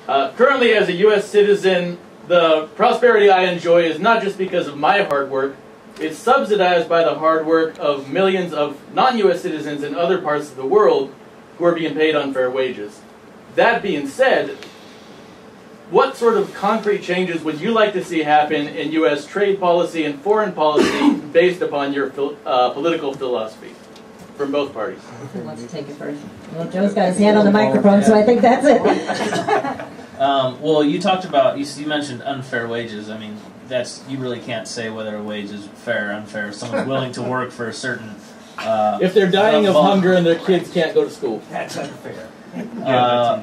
Currently, as a U.S. citizen, the prosperity I enjoy is not just because of my hard work. It's subsidized by the hard work of millions of non-U.S. citizens in other parts of the world who are being paid unfair wages. That being said, what sort of concrete changes would you like to see happen in U.S. trade policy and foreign policy based upon your political philosophy from both parties? Who wants to take it first? Well, Joe's got his hand on the microphone, so I think that's it. Well, you talked about, you mentioned unfair wages. I mean, you really can't say whether a wage is fair or unfair. If someone's willing to work for a certain... if they're dying of hunger and their kids can't go to school. That's unfair.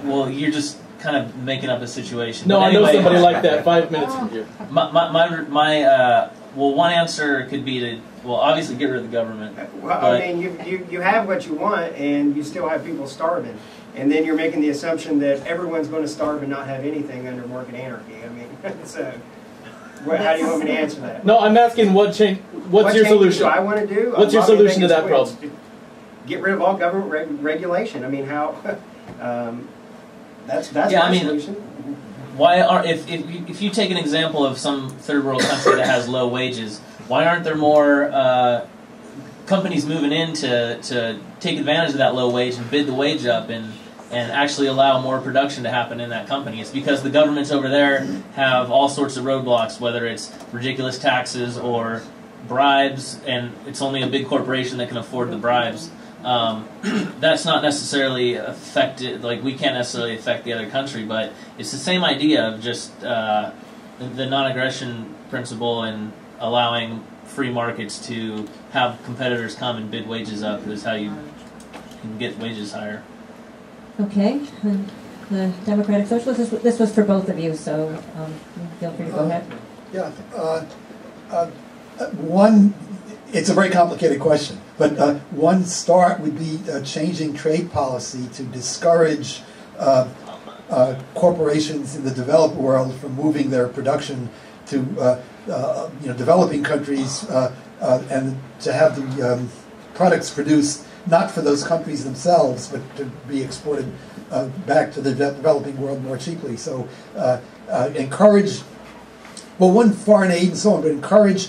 Well, you're just kind of making up a situation. No, anyway, I know somebody like that 5 minutes from here. Well, one answer could be to, well, obviously get rid of the government. Well, I mean, you have what you want, and you still have people starving. And then you're making the assumption that everyone's going to starve and not have anything under market anarchy. I mean, so how do you want me to answer that? No, I'm asking what's your solution? What I want to do? What's your solution to that problem? Get rid of all government regulation. I mean, how... that's my solution. Why if you take an example of some third world country that has low wages, why aren't there more companies moving in to take advantage of that low wage and bid the wage up and actually allow more production to happen in that company? It's because the governments over there have all sorts of roadblocks, whether it's ridiculous taxes or bribes, and it's only a big corporation that can afford the bribes. That's not necessarily affected, like we can't necessarily affect the other country, but it's the same idea of just the non-aggression principle and allowing free markets to have competitors come and bid wages up is how you can get wages higher. Okay. The Democratic Socialists, this was for both of you, so feel free to go ahead. Yeah. It's a very complicated question, but one start would be changing trade policy to discourage corporations in the developed world from moving their production to developing countries and to have the products produced not for those countries themselves, but to be exported back to the developing world more cheaply. So encourage, well, one, foreign aid and so on, but encourage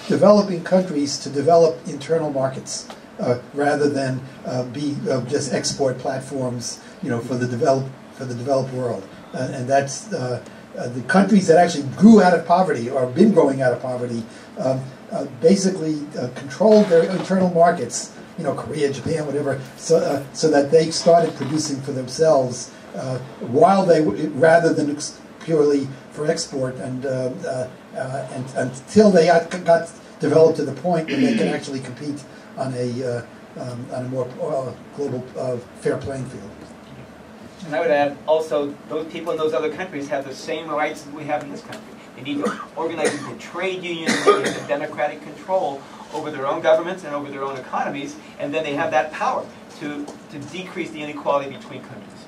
developing countries to develop internal markets rather than be just export platforms, for the developed world. And that's the countries that actually grew out of poverty or been growing out of poverty basically controlled their internal markets. Korea, Japan, whatever, so that they started producing for themselves while they rather than purely for export, and until they got developed to the point where they can actually compete on a more global fair playing field. And I would add also, those people in those other countries have the same rights that we have in this country. They need to organize into trade unions and get democratic control over their own governments and over their own economies, and then they have that power to decrease the inequality between countries.